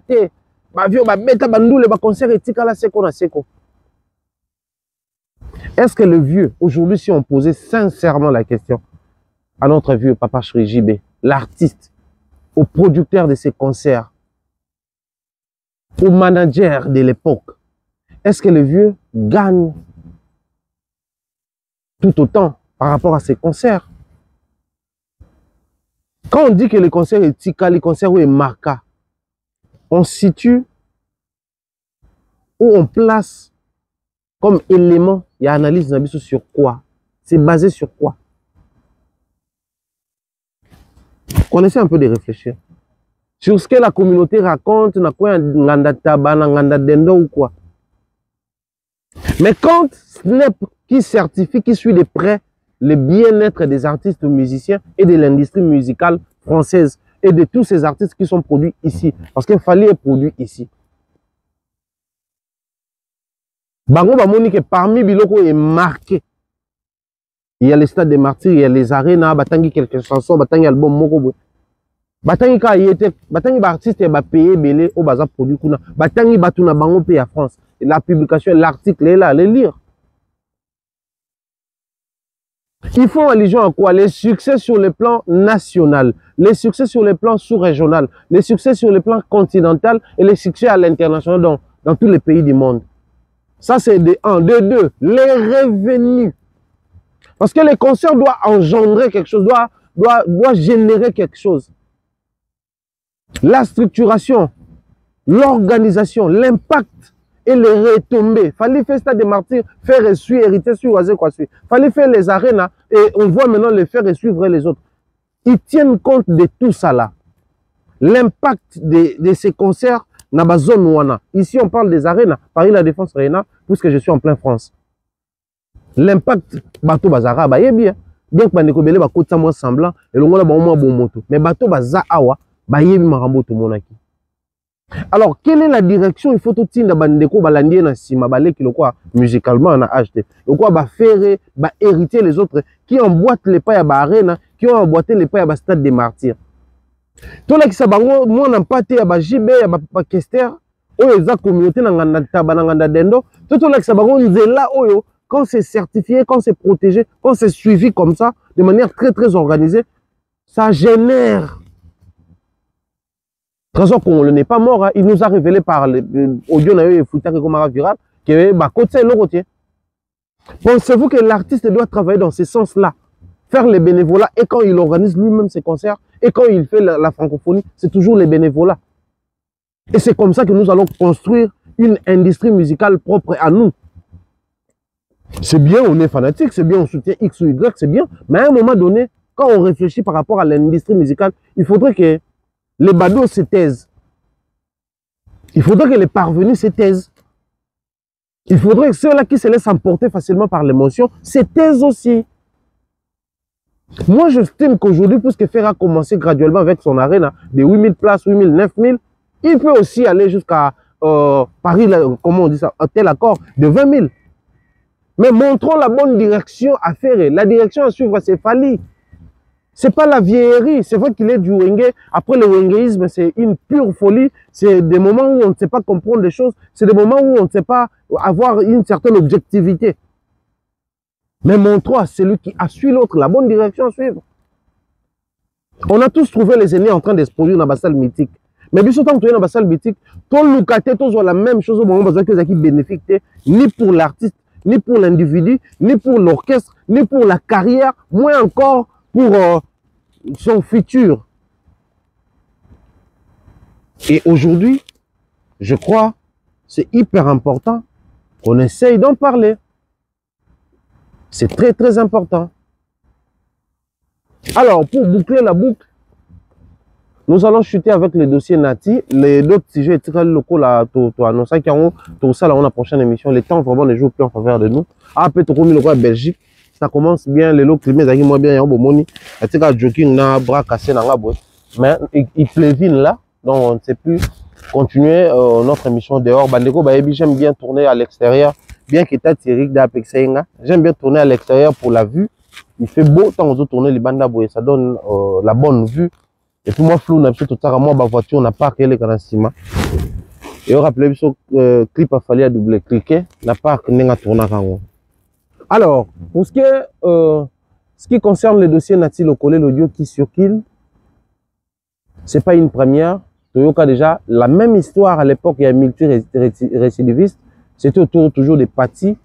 Est-ce que le vieux, aujourd'hui, si on posait sincèrement la question à notre vieux papa Chéri JB, l'artiste, au producteur de ses concerts, au manager de l'époque, est-ce que le vieux gagne tout autant par rapport à ses concerts? Quand on dit que le concert est tika, le concert est marqué, on situe où on place comme élément, il y a analyse sur quoi? C'est basé sur quoi? On essaie un peu de réfléchir. Sur ce que la communauté raconte, na quoi nganda tabana, nganda dendo ou quoi. Mais quand Snap qui certifie, qui suit de près le bien-être des artistes musiciens et de l'industrie musicale française et de tous ces artistes qui sont produits ici, parce qu'il fallait être produit ici. Bango bamoni que parmi biloko est marqué. Il y a les Stades des Martyrs, il y a les Arènes, batangi quelques chansons, batangi album moko. Batangi ka yete, batangi ba artiste ba payer belé au baza produit kuna. Batangi batuna bango pays à France. Et la publication, l'article est là, les lire. Ils font allusion à quoi? Les succès sur le plan national, les succès sur le plan sous-régional, les succès sur le plan continental et les succès à l'international dans tous les pays du monde. Ça, c'est de 1, de 2, les revenus. Parce que les concerts doivent engendrer quelque chose, doivent générer quelque chose. La structuration, l'organisation, l'impact et les retombées. Fallait faire Stade des Martyrs, faire et suivre, hériter sur Oisé quoi suivre. Fallait faire les arènes et on voit maintenant les faire et suivre les autres. Ils tiennent compte de tout ça là. L'impact de ces concerts dans la zone ouana. Ici on parle des arènes, Paris La Défense Réna, puisque je suis en plein France. L'impact bateau bazara ba yebi bien que bandeko belé ba kota moins semblant et le ngona ba moins bon moto. Mais bateau baza awa ba yebi marambo to monaki. Alors, quelle est la direction? Il faut tout tinda bandeko balandier na sima baleki le quoi musicalement on a acheté. Le quoi ba faire ba hériter les autres qui emboîtent les pas à ba arena, qui ont emboîté les pas à ba Stade des Martyrs. Tout là qui sa bango moi n'a pas été à ba JB à ba Kester, oyo eza communauté na nganda tabana nganda dendo, tout là qui sa bango nzela oyo quand c'est certifié, quand c'est protégé, quand c'est suivi comme ça de manière très très organisée, ça génère. Trésor Congolais n'est pas mort, hein. Il nous a révélé par l'audio et Fouta viral que c'est le côté. Pensez-vous que l'artiste doit travailler dans ce sens-là, faire les bénévolats et quand il organise lui-même ses concerts et quand il fait la francophonie, c'est toujours les bénévolats. Et c'est comme ça que nous allons construire une industrie musicale propre à nous. C'est bien, on est fanatique, c'est bien, on soutient X ou Y, c'est bien, mais à un moment donné, quand on réfléchit par rapport à l'industrie musicale, il faudrait que les badauds se taisent. Il faudrait que les parvenus se taisent. Il faudrait que ceux-là qui se laissent emporter facilement par l'émotion se taisent aussi. Moi, j'estime qu'aujourd'hui, puisque Fer a commencé graduellement avec son arène de 8000 places, 8000, 9000, il peut aussi aller jusqu'à Paris, comment on dit ça, un tel accord de 20 000. Mais montrons la bonne direction à faire. La direction à suivre, c'est Fally. C'est pas la vieillerie. C'est vrai qu'il est du Wenge. Après, le wengeisme, c'est une pure folie. C'est des moments où on ne sait pas comprendre les choses. C'est des moments où on ne sait pas avoir une certaine objectivité. Mais montrons à celui qui a suivi l'autre la bonne direction à suivre. On a tous trouvé les aînés en train de se produire dans la salle mythique. Mais bien sûr, tant que tu es dans la salle mythique, tout le cas, tous la même chose au moment où tu as bénéfique, ni pour l'artiste, ni pour l'individu, ni pour l'orchestre, ni pour la carrière, moins encore pour son futur. Et aujourd'hui, je crois, c'est hyper important qu'on essaye d'en parler. C'est très, très important. Alors, pour boucler la boucle, nous allons chuter avec le dossier Nati. Les autres sujets très locaux, là, tu annonces qu'il y a tout ça, là, on a la prochaine émission. Les temps vraiment ne jouent plus en faveur de nous. Après, tu as le roi Belgique. Ça commence bien, les lots climés, ça qui moins bien, il y a un bon moni. Tu sais, jogging, na bras cassés, na boîte. Mais il pleuvine là, donc on ne sait plus continuer notre émission dehors. Bandeko, j'aime bien tourner à l'extérieur. Bien qu'il y ait j'aime bien tourner à l'extérieur pour la vue. Il fait beau tant on tourner les bandes boy, ça donne la bonne vue. Et puis moi flou n'a tout ça moi ma voiture n'a pas qu'elle est dans ciment. Et on rappelle ce clip a fallu à double cliquer, n'a pas que n'enga tourner en. Alors, pour ce qui concerne le dossier Nati Lokole, l'audio qui circule, c'est pas une première. Toyoka déjà la même histoire à l'époque, il y a multi-récidiviste. C'était autour toujours des partis,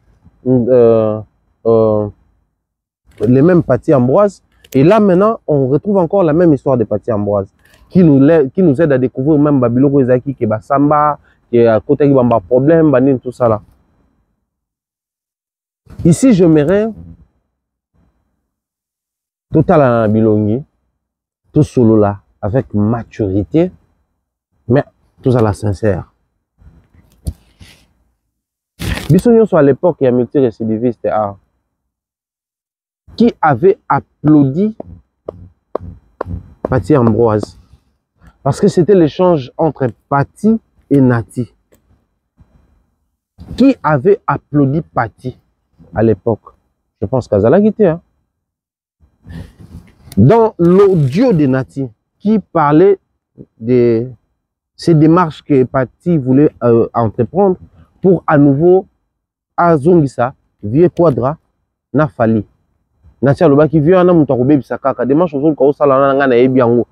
les mêmes partis Ambroise. Et là, maintenant, on retrouve encore la même histoire des partis Ambroise qui nous aide à découvrir même Babyloko Ezaki, qui est Samba, qui est à côté de problème, tout ça là. Ici, je m'irais total à Bilongi, tout solo là, avec maturité, mais tout à la sincère. Bissonio soit à l'époque, il y a multi-récidiviste qui avait applaudi Pati Ambroise. Parce que c'était l'échange entre Pati et Nati. Qui avait applaudi Pati à l'époque? Je pense qu'Azala Guité. Hein? Dans l'audio de Nati, qui parlait de ces démarches que Pati voulait entreprendre pour à nouveau Azongisa, Vieux Quadra, na Fally. Nati aloba qui vient na mutu akobebisa kaka démarche ozonga osala na na yebi yango.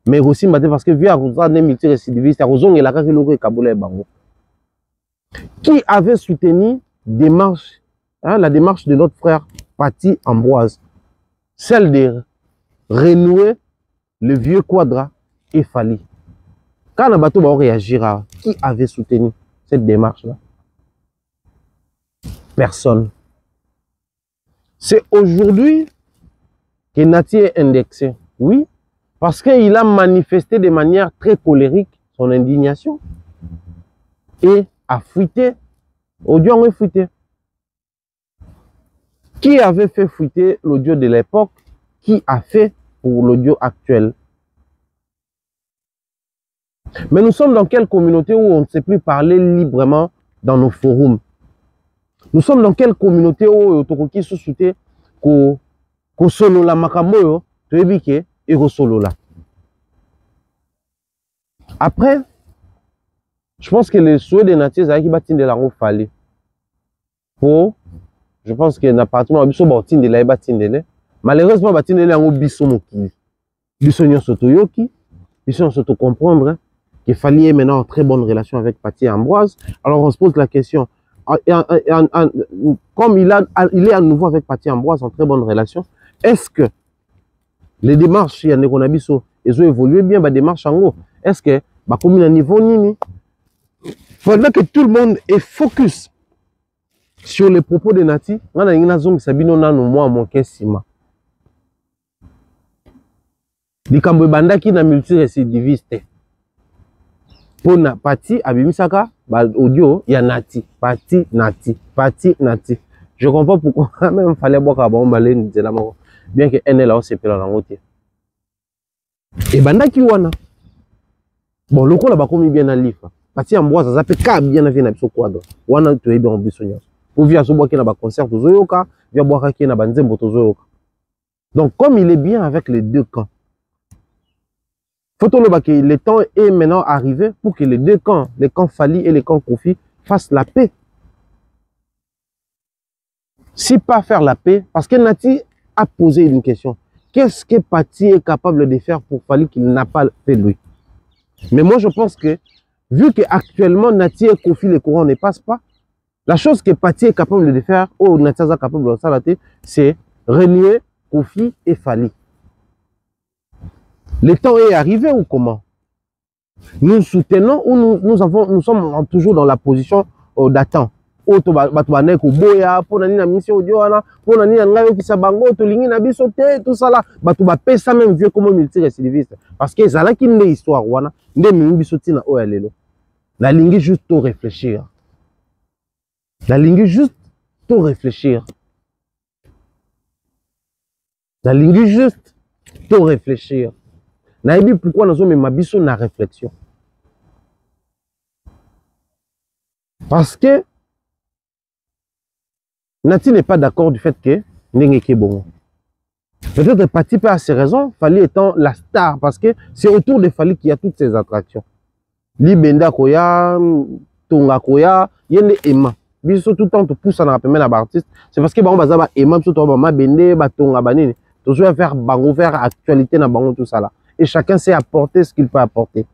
Mais aussi parce que vieux akoza ne multi-récidiviste akozongela kaka eloko ekabola bango. Qui avait soutenu démarche, hein, la démarche de notre frère Pati Ambroise, celle de renouer le Vieux Quadra et Fally. Quand le bateau va réagir, qui avait soutenu cette démarche-là? Personne. C'est aujourd'hui que Nati est indexé. Oui, parce qu'il a manifesté de manière très colérique son indignation et a fuité. Audio a fuité. Qui avait fait fuiter l'audio de l'époque? Qui a fait pour l'audio actuel? Mais nous sommes dans quelle communauté où on ne sait plus parler librement dans nos forums? Nous sommes dans quelle communauté où Tokoki sous-souté ko solo la makamoyo to ebike et ko solo la. Après, je pense que les souhaits des Nati qui battent de la roue Fally. Je pense que l'appartement a biso battin de la battin de. Malheureusement battin de la biso mokili. Biso nyon sotoyoki, biso nyon soto comprendre qu'il Fally est maintenant en très bonne relation avec Pati Ambroise. Alors on se pose la question. Comme il est à nouveau avec Pati Ambroise en très bonne relation, est-ce que les démarches il y a des konabiso ils ont évolué bien les démarches en haut? Est-ce que comme il a niveau nini? Pendant que tout le monde est focus sur les propos de Nati, on a une zone sabino nano moi mon kesima. Likambo bandaki na multi-récidiviste. Pour na Pati abimisaka audio il y a Nati, Pati Nati. Je comprends pourquoi même fallait boire à bon balai de la mort. bien que NL a OCP la langote. Et bandaki wana. Bon, le coup là-bas comme bien à l'IFA. Parti en bois, ça s'appelle K bien à venir à quadre. Wana tu es bien en bisognos. Pour via sobo qui na ba concert to zoyoka, via boire qui na ba nzembo to zoyoka. Donc comme il est bien avec les deux camps. Faut que le temps est maintenant arrivé pour que les deux camps, les camps Fali et les camps Kofi, fassent la paix. Si pas faire la paix, parce que Nati a posé une question. Qu'est-ce que Pati est capable de faire pour Fali qu'il n'a pas fait lui? Mais moi je pense que, vu qu'actuellement Nati et Kofi, les courants ne passent pas, la chose que Pati est capable de faire, ou Nati est capable de faire, c'est renier Kofi et Fali. Le temps est arrivé ou comment? Nous soutenons ou nous sommes toujours dans la position d'attente. Pour la mission pour tout ça là, ça même vieux comme multirécidiviste. Parce que ça là qui est histoire, la ligne juste tout réfléchir. La ligne juste tout réfléchir. La ligne juste tout réfléchir. Pourquoi nous avons mis la réflexion? Parce que Nati n'est pas d'accord du fait que Ndenge bon. Peut-être Pati à ses raisons, Fali étant la star, parce que c'est autour de Fali qu'il y a toutes ces attractions. Libenda Koya, Tonga Koya, Yende Emma. Biso tout le temps, tu pousses à appeler un artiste. C'est parce que on va Emma, tout le temps, Bende, Tonga, Banini. Toujours faire bango, faire actualité dans bango, tout ça là. Et chacun sait apporter ce qu'il peut apporter.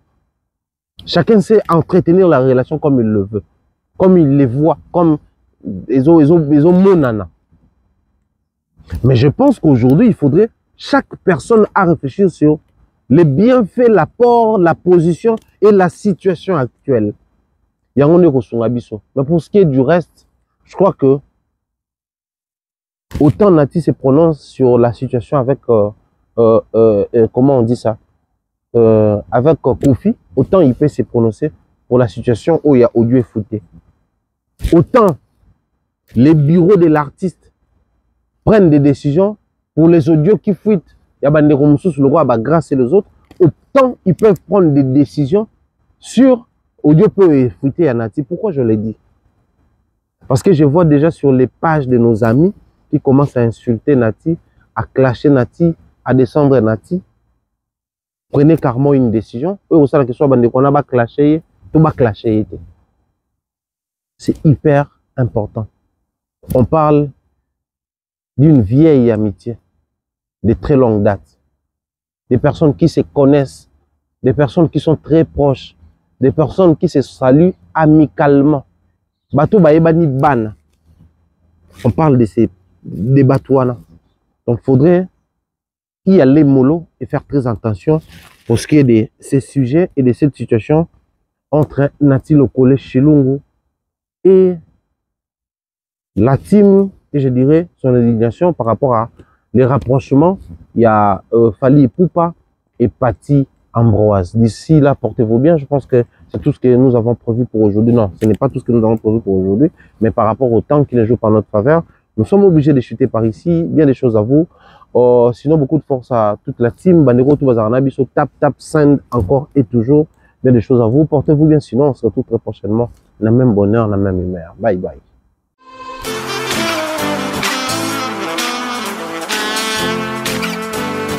Chacun sait entretenir la relation comme il le veut, comme il les voit, comme ils ont monana. Mais je pense qu'aujourd'hui, il faudrait chaque personne à réfléchir sur les bienfaits, l'apport, la position et la situation actuelle. Il y a un mais pour ce qui est du reste, je crois que autant Nati se prononce sur la situation avec comment on dit ça, avec Kofi, autant il peut se prononcer pour la situation où il y a audio et fouté. Autant les bureaux de l'artiste prennent des décisions pour les audios qui fuitent, il y a des ressources le roi grâce et les autres, autant ils peuvent prendre des décisions sur audio peut fuiter à Nati. Pourquoi je l'ai dit? Parce que je vois déjà sur les pages de nos amis qui commencent à insulter Nati, à clasher Nati, à descendre Nati. Prenez carrément une décision. Eux aussi, la question va clasher, tout va clasher. C'est hyper important. On parle d'une vieille amitié, de très longue date. Des personnes qui se connaissent, des personnes qui sont très proches, des personnes qui se saluent amicalement. Bateau baebani ban. On parle de ces batouana. Donc il faudrait y aller mollo et faire très attention pour ce qui est de ces sujets et de cette situation entre Nati Lokole Chilungu et la team, et je dirais son indignation par rapport à les rapprochements. Il y a Fali Poupa et Pati Ambroise. D'ici là, portez-vous bien. Je pense que c'est tout ce que nous avons prévu pour aujourd'hui. Non, ce n'est pas tout ce que nous avons prévu pour aujourd'hui, mais par rapport au temps qui les joue par notre faveur, nous sommes obligés de chuter par ici. Bien des choses à vous. Sinon, beaucoup de force à toute la team. Bandego, tout Bazaranabiso, tap, send encore et toujours. Bien des choses à vous. Portez-vous bien. Sinon, on se retrouve très prochainement. La même bonheur, la même humeur. Bye bye.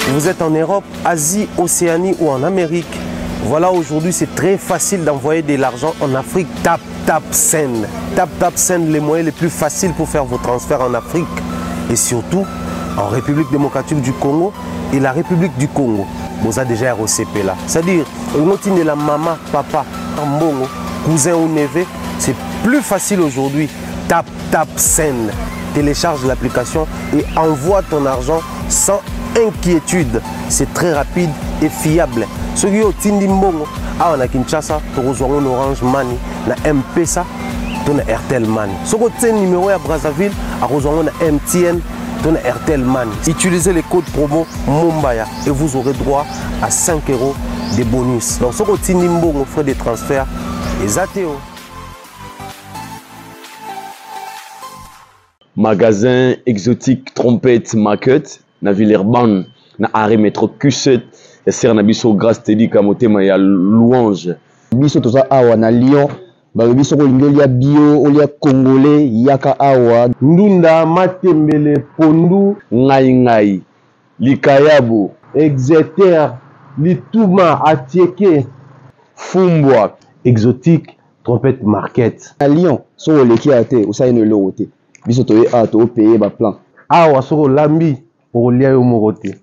Vous êtes en Europe, Asie, Océanie ou en Amérique. Voilà, aujourd'hui, c'est très facile d'envoyer de l'argent en Afrique. Tap, send. Tap, send, les moyens les plus faciles pour faire vos transferts en Afrique. Et surtout, en République démocratique du Congo et la République du Congo. Vous avez déjà ROCP là. C'est-à-dire, de la maman, papa, mbongo, cousin ou neveu, c'est plus facile aujourd'hui. Tap, send. Télécharge l'application et envoie ton argent sans inquiétude. C'est très rapide et fiable. Ceux qui ont Tindi Mbongo, on a Kinshasa, on a Orange Money, na M-Pesa, on a Airtel Money. Ceux qui ont numéro à Brazzaville, on a MTN, on a Airtel Money. Utilisez les codes promo Mumbaya et vous aurez droit à 5 € de bonus. Donc ceux qui ont Tindi Mbongo, frais de transfert, les ATO. Magasin exotique Trompette Market. na Villeurbanne na arrêt métro Q7 et ser na biso grâce tedi kamotema ya louange biso toza awa na Lyon ba biso ko lingolia bio olia congolais yaka awa Ndunda Matembele Pondu ngai Likayabu Exeter Lituma Atieke Fumbwa Exotique Trompette Market à Lyon so oleki ate osai no lote biso toye a to payer ba plan awa soko lambi pour lia yo morote